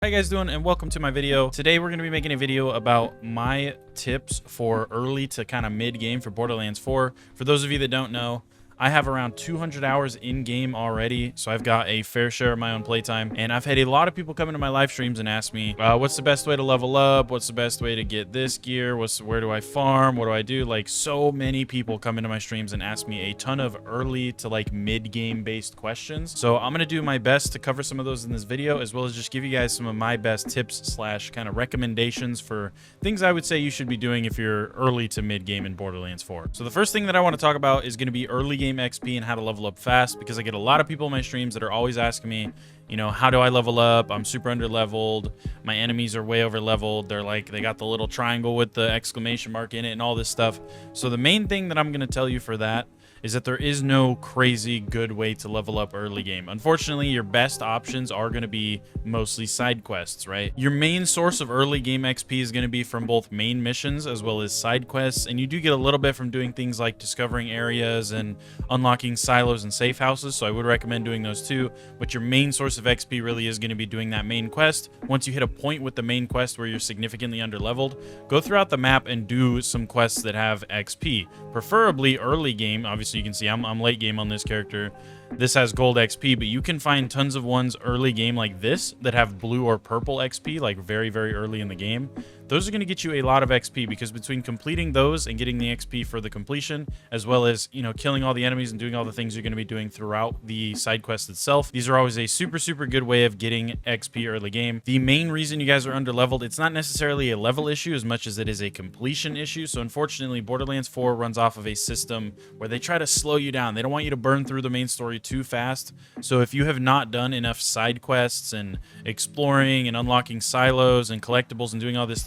How you guys doing, and welcome to my video. Today we're going to be making a video about my tips for early to kind of mid game for Borderlands 4. For those of you that don't know, I have around 200 hours in game already, so I've got a fair share of my own playtime, and I've had a lot of people come into my live streams and ask me, what's the best way to level up? What's the best way to get this gear? Where do I farm? What do I do? Like, so many people come into my streams and ask me a ton of early to like mid game based questions. So I'm gonna do my best to cover some of those in this video, as well as just give you guys some of my best tips slash kind of recommendations for things I would say you should be doing if you're early to mid game in Borderlands 4. So the first thing that I want to talk about is going to be early game XP and how to level up fast, because I get a lot of people in my streams that are always asking me, you know, how do I level up? I'm super under leveled. My enemies are way over leveled. They're like, they got the little triangle with the exclamation mark in it and all this stuff. So the main thing that I'm going to tell you for that is that there is no crazy good way to level up early game. Unfortunately, your best options are going to be mostly side quests, right? Your main source of early game XP is going to be from both main missions as well as side quests, and you do get a little bit from doing things like discovering areas and unlocking silos and safe houses, so I would recommend doing those too. But your main source of XP really is going to be doing that main quest. Once you hit a point with the main quest where you're significantly under leveled, go throughout the map and do some quests that have XP, preferably early game. Obviously, you can see I'm late game on this character. This has gold XP, but you can find tons of ones early game like this that have blue or purple XP, like very, very early in the game. Those are going to get you a lot of XP, because between completing those and getting the XP for the completion, as well as, you know, killing all the enemies and doing all the things you're going to be doing throughout the side quest itself, these are always a super, super good way of getting XP early game. The main reason you guys are under leveled, it's not necessarily a level issue as much as it is a completion issue. So unfortunately, Borderlands 4 runs off of a system where they try to slow you down. They don't want you to burn through the main story too fast. So if you have not done enough side quests and exploring and unlocking silos and collectibles and doing all these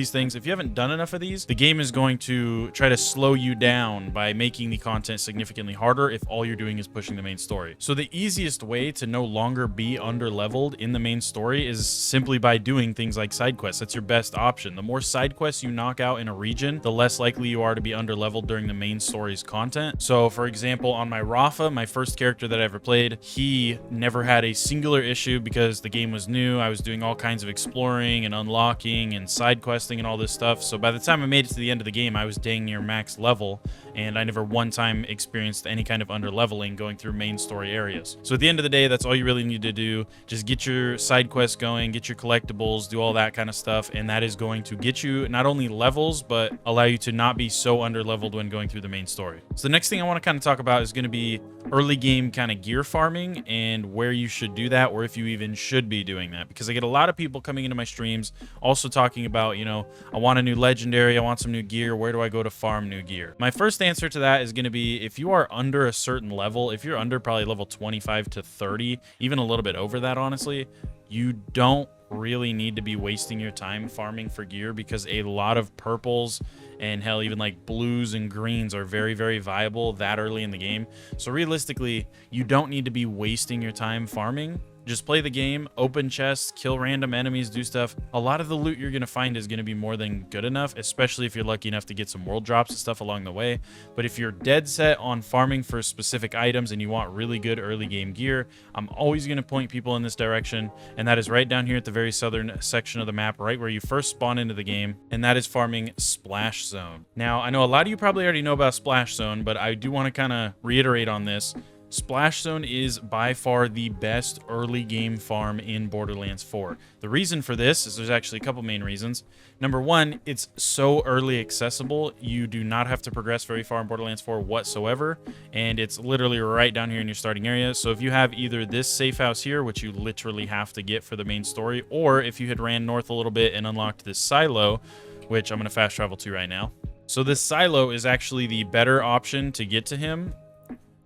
things, if you haven't done enough of these, the game is going to try to slow you down by making the content significantly harder if all you're doing is pushing the main story. So the easiest way to no longer be under leveled in the main story is simply by doing things like side quests. That's your best option. The more side quests you knock out in a region, the less likely you are to be under leveled during the main story's content. So for example, on my Rafa, my first character that I ever played, he never had a singular issue because the game was new. I was doing all kinds of exploring and unlocking and side questing and all this stuff. So by the time I made it to the end of the game, I was dang near max level, and I never one time experienced any kind of under leveling going through main story areas. So at the end of the day, that's all you really need to do. Just get your side quests going, get your collectibles, do all that kind of stuff, and that is going to get you not only levels, but allow you to not be so under leveled when going through the main story. So the next thing I want to kind of talk about is going to be early game kind of gear farming and where you should do that, or if you even should be doing that, because I get a lot of people coming into my streams also talking about, you know, I want a new legendary, I want some new gear, where do I go to farm new gear? My first answer to that is going to be, if you are under a certain level, if you're under probably level 25 to 30, even a little bit over that, honestly, you don't really need to be wasting your time farming for gear, because a lot of purples and hell, even like blues and greens are very, very viable that early in the game. So realistically, you don't need to be wasting your time farming. Just play the game, open chests, kill random enemies, do stuff. A lot of the loot you're going to find is going to be more than good enough, especially if you're lucky enough to get some world drops and stuff along the way. But if you're dead set on farming for specific items and you want really good early game gear, I'm always going to point people in this direction, and that is right down here at the very southern section of the map, right where you first spawn into the game, and that is farming Splash Zone. Now, I know a lot of you probably already know about Splash Zone, but I do want to kind of reiterate on this. Splash Zone is by far the best early game farm in Borderlands 4. The reason for this is there's actually a couple main reasons. Number one, it's so early accessible. You do not have to progress very far in Borderlands 4 whatsoever, and it's literally right down here in your starting area. So if you have either this safe house here, which you literally have to get for the main story, or if you had ran north a little bit and unlocked this silo, which I'm going to fast travel to right now. So this silo is actually the better option to get to him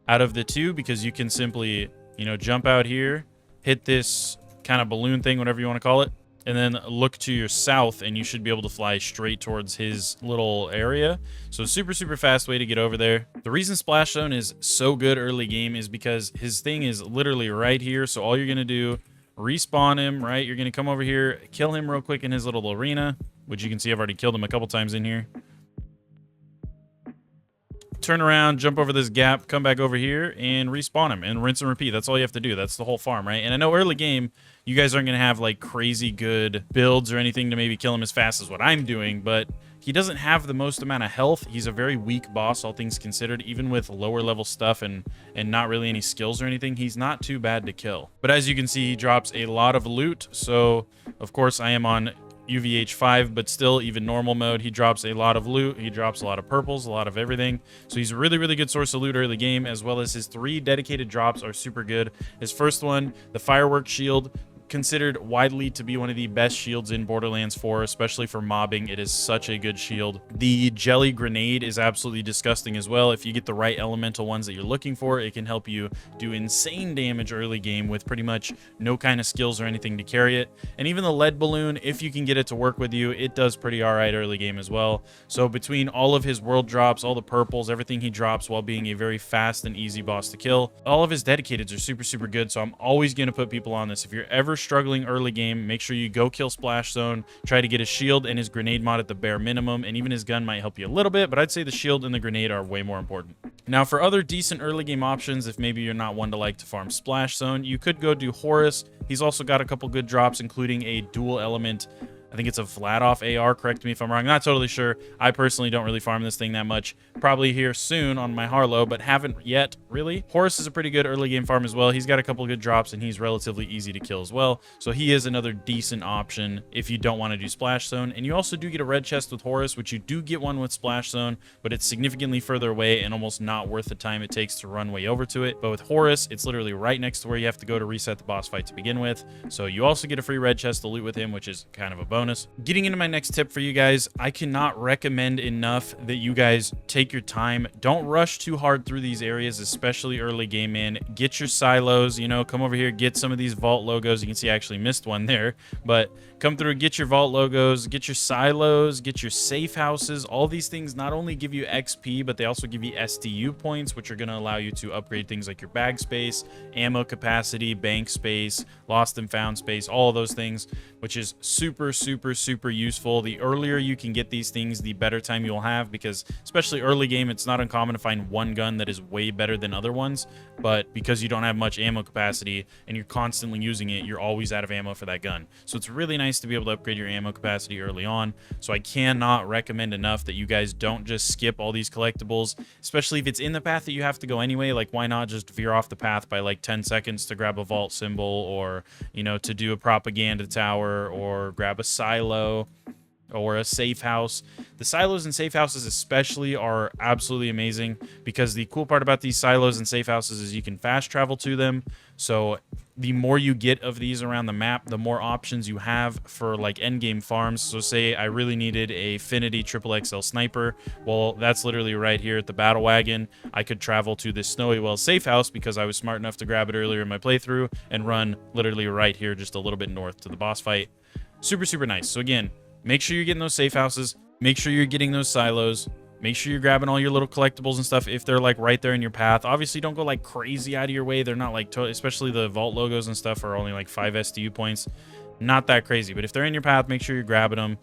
out of the two, because you can simply, you know, jump out here, hit this kind of balloon thing, whatever you want to call it, and then look to your south, and you should be able to fly straight towards his little area. So super, super fast way to get over there. The reason Splash Zone is so good early game is because his thing is literally right here. So all you're going to do, respawn him, right? You're going to come over here, kill him real quick in his little arena, which you can see I've already killed him a couple times in here. turn around, jump over this gap, come back over here, and respawn him, and rinse and repeat. That's all you have to do. That's the whole farm, right? And I know early game, You guys aren't going to have like crazy good builds or anything to maybe kill him as fast as what I'm doing, but he doesn't have the most amount of health. He's a very weak boss, all things considered. Even with lower level stuff and not really any skills or anything, he's not too bad to kill. But as you can see, he drops a lot of loot. So, of course, I am on UVH 5, but still, even normal mode, he drops a lot of loot. He drops a lot of purples, a lot of everything. So he's a really, really good source of loot early game, as well as his 3 dedicated drops are super good. His first one, the fireworks shield, considered widely to be one of the best shields in Borderlands 4, especially for mobbing. It is such a good shield. The jelly grenade is absolutely disgusting as well. If you get the right elemental ones that you're looking for, it can help you do insane damage early game with pretty much no kind of skills or anything to carry it. And even the lead balloon, if you can get it to work with you, it does pretty alright early game as well. So between all of his world drops, all the purples, everything he drops while being a very fast and easy boss to kill, all of his dedicateds are super, super good. So I'm always going to put people on this. If you're ever struggling early game, make sure you go kill Splash Zone, try to get his shield and his grenade mod at the bare minimum, and even his gun might help you a little bit, but I'd say the shield and the grenade are way more important. Now for other decent early game options, if maybe you're not one to like to farm Splash Zone, you could go do Horus. He's also got a couple good drops, including a dual element, I think it's a Vladoff AR, correct me if I'm wrong, not totally sure. I personally don't really farm this thing that much. Probably here soon on my Harlow, but haven't yet, really. Horus is a pretty good early game farm as well. He's got a couple good drops, and he's relatively easy to kill as well. So he is another decent option if you don't want to do Splash Zone. And you also do get a red chest with Horus, which you do get one with Splash Zone, but it's significantly further away and almost not worth the time it takes to run way over to it. But with Horus, it's literally right next to where you have to go to reset the boss fight to begin with. So you also get a free red chest to loot with him, which is kind of a bonus. Getting into my next tip for you guys, I cannot recommend enough that you guys take your time. Don't rush too hard through these areas, especially early game, man. Get your silos, you know, come over here, get some of these vault logos. You can see I actually missed one there, but come through, get your vault logos, get your silos, get your safe houses. All these things not only give you XP, but they also give you SDU points, which are going to allow you to upgrade things like your bag space, ammo capacity, bank space, lost and found space, all of those things, which is super, super, super useful. The earlier you can get these things, the better time you'll have, because especially early game, it's not uncommon to find one gun that is way better than other ones, but because you don't have much ammo capacity and you're constantly using it, you're always out of ammo for that gun. So it's really nice to be able to upgrade your ammo capacity early on. So I cannot recommend enough that you guys don't just skip all these collectibles, especially if it's in the path that you have to go anyway. Like, why not just veer off the path by like 10 seconds to grab a vault symbol, or, you know, to do a propaganda tower, or grab a silo or a safe house. The silos and safe houses especially are absolutely amazing, because the cool part about these silos and safe houses is you can fast travel to them. So the more you get of these around the map, the more options you have for like end game farms. So say I really needed a Affinity XXL sniper. Well, that's literally right here at the battle wagon. I could travel to this Snowy Wells safe house because I was smart enough to grab it earlier in my playthrough and run literally right here just a little bit north to the boss fight. Super, super nice. So again, make sure you're getting those safe houses. Make sure you're getting those silos. Make sure you're grabbing all your little collectibles and stuff if they're like right there in your path. Obviously, don't go like crazy out of your way. They're not like, especially the vault logos and stuff are only like 5 SDU points. Not that crazy. But if they're in your path, make sure you're grabbing them.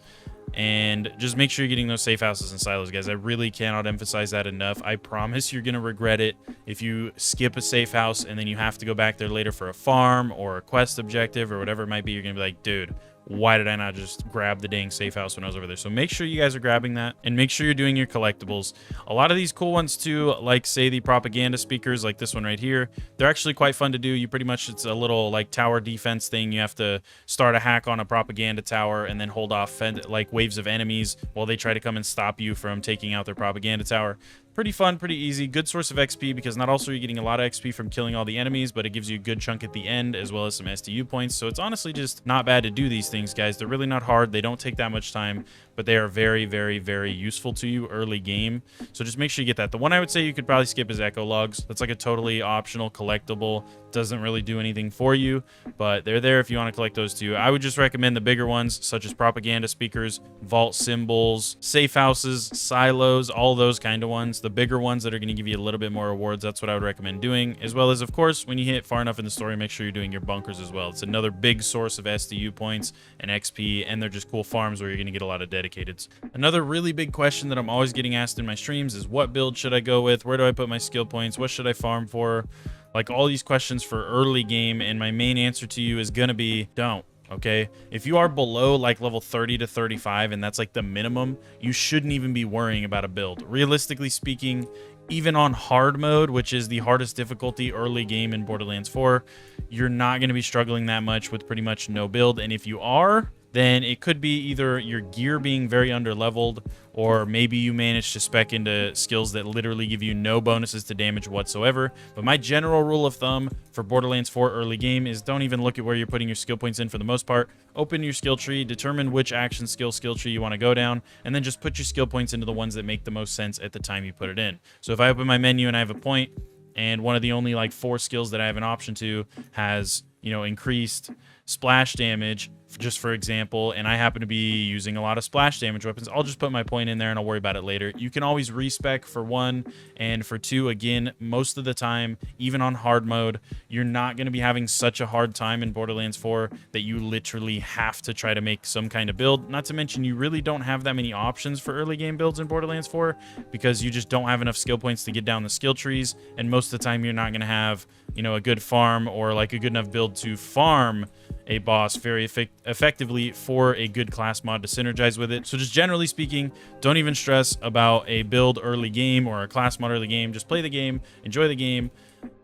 And just make sure you're getting those safe houses and silos, guys. I really cannot emphasize that enough. I promise you're going to regret it if you skip a safe house and then you have to go back there later for a farm or a quest objective or whatever it might be. You're going to be like, dude, why did I not just grab the dang safe house when I was over there? So make sure you guys are grabbing that, and make sure you're doing your collectibles. A lot of these cool ones too, like say the propaganda speakers, like this one right here, they're actually quite fun to do. You pretty much, it's a little like tower defense thing. You have to start a hack on a propaganda tower and then hold off like waves of enemies while they try to come and stop you from taking out their propaganda tower. Pretty fun, pretty easy, good source of XP, because not also are you getting a lot of XP from killing all the enemies, but it gives you a good chunk at the end as well as some SDU points. So it's honestly just not bad to do these things, guys. They're really not hard. They don't take that much time, but they are very, very, very useful to you early game. So just make sure you get that. The one I would say you could probably skip is Echo Logs. That's like a totally optional collectible. Doesn't really do anything for you, but they're there if you want to collect those too. I would just recommend the bigger ones, such as propaganda speakers, vault symbols, safe houses, silos, all those kind of ones. The bigger ones that are going to give you a little bit more rewards, that's what I would recommend doing. As well as, of course, when you hit far enough in the story, make sure you're doing your bunkers as well. It's another big source of SDU points and XP, and they're just cool farms where you're going to get a lot of dedicateds. Another really big question that I'm always getting asked in my streams is, what build should I go with? Where do I put my skill points? What should I farm for? Like all these questions for early game, and my main answer to you is gonna be don't. Okay, if you are below like level 30 to 35, and that's like the minimum, you shouldn't even be worrying about a build. Realistically speaking, even on hard mode, which is the hardest difficulty early game in Borderlands 4, you're not going to be struggling that much with pretty much no build. And if you are, then it could be either your gear being very underleveled, or maybe you manage to spec into skills that literally give you no bonuses to damage whatsoever. But my general rule of thumb for Borderlands 4 early game is don't even look at where you're putting your skill points in for the most part. Open your skill tree, determine which action skill tree you want to go down, and then just put your skill points into the ones that make the most sense at the time you put it in. So if I open my menu and I have a point, and one of the only like 4 skills that I have an option to has, you know, increased splash damage, just for example, and I happen to be using a lot of splash damage weapons, I'll just put my point in there and I'll worry about it later. You can always respec for 1, and for 2, again, most of the time, even on hard mode, you're not going to be having such a hard time in Borderlands 4 that you literally have to try to make some kind of build. Not to mention, you really don't have that many options for early game builds in Borderlands 4 because you just don't have enough skill points to get down the skill trees, and most of the time you're not going to have, you know, a good farm or like a good enough build to farm a boss very effectively for a good class mod to synergize with it. So just generally speaking, don't even stress about a build early game or a class mod early game. Just play the game, enjoy the game.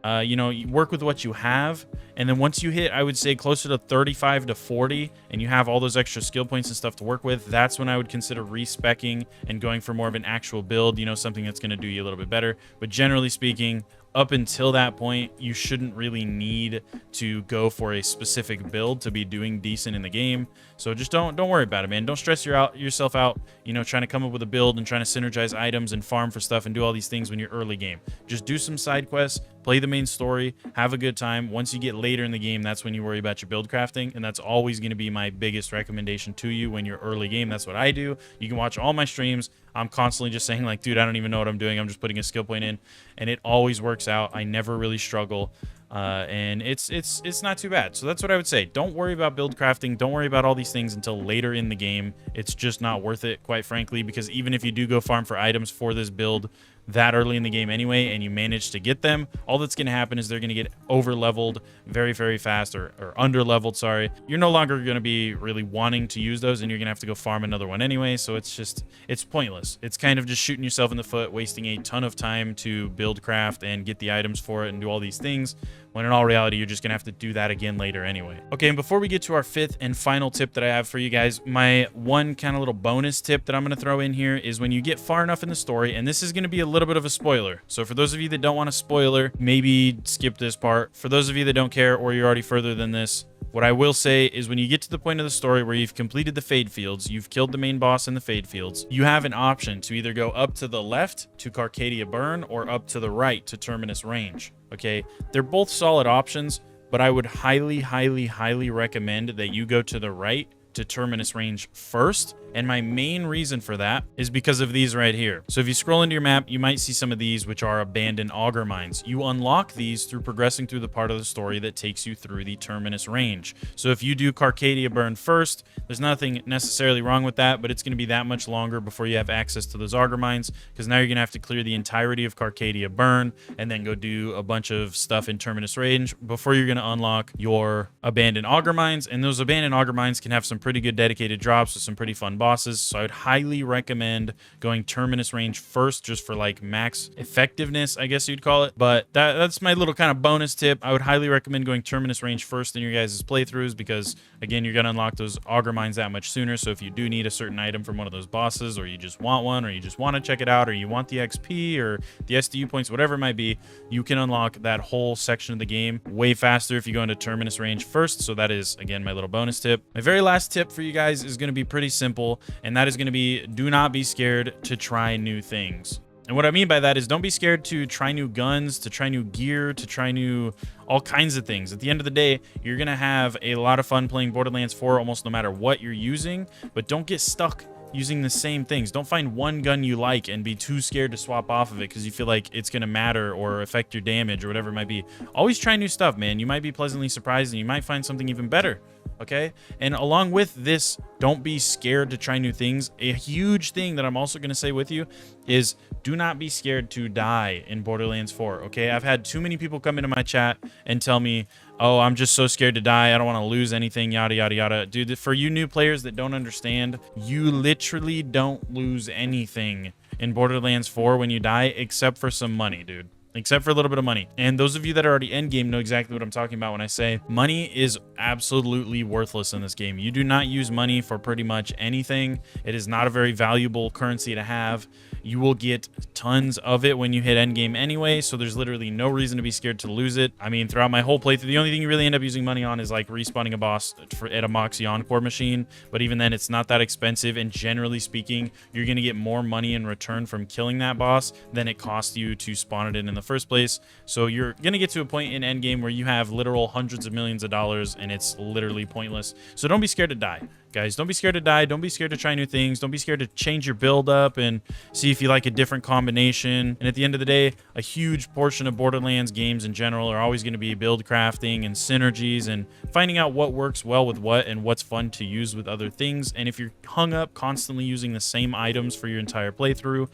You know, you work with what you have, and then once you hit, I would say, closer to 35 to 40, and you have all those extra skill points and stuff to work with, that's when I would consider respecking and going for more of an actual build, you know, something that's going to do you a little bit better. But generally speaking, up until that point, you shouldn't really need to go for a specific build to be doing decent in the game. So just don't worry about it, man. Don't stress yourself out, you know, trying to come up with a build and trying to synergize items and farm for stuff and do all these things when you're early game. Just do some side quests, play the main story, have a good time. Once you get later in the game, that's when you worry about your build crafting, and that's always going to be my biggest recommendation to you when you're early game. That's what I do. You can watch all my streams. I'm constantly just saying like, dude, I don't even know what I'm doing. I'm just putting a skill point in, and it always works out. I never really struggle. And it's not too bad. So that's what I would say. Don't worry about build crafting. Don't worry about all these things until later in the game. It's just not worth it, quite frankly, because even if you do go farm for items for this build that early in the game anyway, and you manage to get them, all that's going to happen is they're going to get over leveled very, very fast, or under leveled, sorry. You're no longer going to be really wanting to use those, and you're going to have to go farm another one anyway. So it's pointless. It's kind of just shooting yourself in the foot, wasting a ton of time to build craft and get the items for it and do all these things, when in all reality, you're just going to have to do that again later anyway. Okay, and before we get to our 5th and final tip that I have for you guys, my one kind of little bonus tip that I'm going to throw in here is when you get far enough in the story, and this is going to be a little bit of a spoiler. So for those of you that don't want a spoiler, maybe skip this part. For those of you that don't care, or you're already further than this, what I will say is when you get to the point of the story where you've completed the Fade Fields, you've killed the main boss in the Fade Fields, you have an option to either go up to the left to Carcadia Burn or up to the right to Terminus Range. Okay, they're both solid options, but I would highly, highly, highly recommend that you go to the right to Terminus Range first. And my main reason for that is because of these right here. So if you scroll into your map, you might see some of these, which are abandoned auger mines. You unlock these through progressing through the part of the story that takes you through the Terminus Range. So if you do Carcadia Burn first, there's nothing necessarily wrong with that, but it's going to be that much longer before you have access to those auger mines, because now you're going to have to clear the entirety of Carcadia Burn and then go do a bunch of stuff in Terminus Range before you're going to unlock your abandoned auger mines. And those abandoned auger mines can have some pretty good dedicated drops with some pretty fun bosses. So I would highly recommend going Terminus Range first, just for like max effectiveness, I guess you'd call it. But that's my little kind of bonus tip. I would highly recommend going Terminus Range first in your guys' playthroughs, because again, you're going to unlock those auger mines that much sooner. So if you do need a certain item from one of those bosses, or you just want one, or you just want to check it out, or you want the XP or the SDU points, whatever it might be, you can unlock that whole section of the game way faster if you go into Terminus Range first. So that is, again, my little bonus tip. My very last tip for you guys is going to be pretty simple, and that is going to be, do not be scared to try new things. And what I mean by that is, don't be scared to try new guns, to try new gear, to try new all kinds of things. At the end of the day, you're going to have a lot of fun playing Borderlands 4 almost no matter what you're using, but don't get stuck using the same things. Don't find one gun you like and be too scared to swap off of it because you feel like it's going to matter or affect your damage or whatever it might be. Always try new stuff, man. You might be pleasantly surprised, and you might find something even better. Okay. And along with this, don't be scared to try new things. A huge thing that I'm also going to say with you is do not be scared to die in Borderlands 4. Okay. I've had too many people come into my chat and tell me, oh, I'm just so scared to die. I don't want to lose anything, yada, yada, yada. Dude, for you new players that don't understand, you literally don't lose anything in Borderlands 4 when you die, except for some money, dude. Except for a little bit of money. And those of you that are already end game know exactly what I'm talking about when I say money is absolutely worthless in this game. You do not use money for pretty much anything. It is not a very valuable currency to have. You will get tons of it when you hit end game anyway, so there's literally no reason to be scared to lose it. I mean, throughout my whole playthrough, the only thing you really end up using money on is like respawning a boss at a Moxie Encore machine, but even then it's not that expensive, and generally speaking, you're going to get more money in return from killing that boss than it cost you to spawn it in the first place. So you're going to get to a point in end game where you have literal hundreds of millions of dollars and it's literally pointless. So don't be scared to die. Guys, don't be scared to die. Don't be scared to try new things. Don't be scared to change your build up and see if you like a different combination. And at the end of the day, a huge portion of Borderlands games in general are always going to be build crafting and synergies and finding out what works well with what and what's fun to use with other things. And if you're hung up constantly using the same items for your entire playthrough,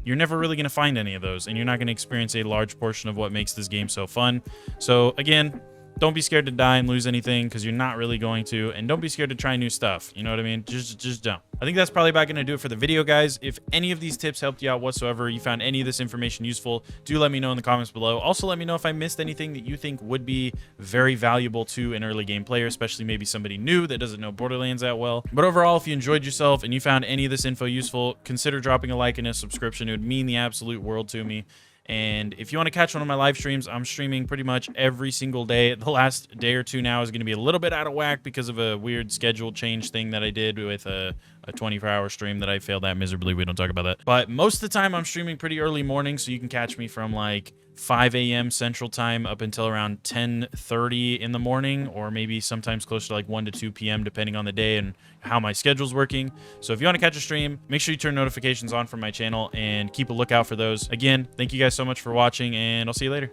you're never really going to find any of those, and you're not going to experience a large portion of what makes this game so fun. So again, don't be scared to die and lose anything, because you're not really going to. And don't be scared to try new stuff. You know what I mean? Just don't. I think that's probably about going to do it for the video, guys. If any of these tips helped you out whatsoever, you found any of this information useful, do let me know in the comments below. Also, let me know if I missed anything that you think would be very valuable to an early game player, especially maybe somebody new that doesn't know Borderlands that well. But overall, if you enjoyed yourself and you found any of this info useful, consider dropping a like and a subscription. It would mean the absolute world to me. And if you want to catch one of my live streams, I'm streaming pretty much every single day. The last day or two now is going to be a little bit out of whack because of a weird schedule change thing that I did with a 24-hour stream that I failed at miserably. We don't talk about that. But most of the time, I'm streaming pretty early morning, so you can catch me from like 5 a.m. Central Time up until around 10:30 in the morning, or maybe sometimes closer to like 1 to 2 p.m. depending on the day and how my schedule's working. So if you want to catch a stream, make sure you turn notifications on for my channel and keep a lookout for those. Again, thank you guys so much for watching, and I'll see you later.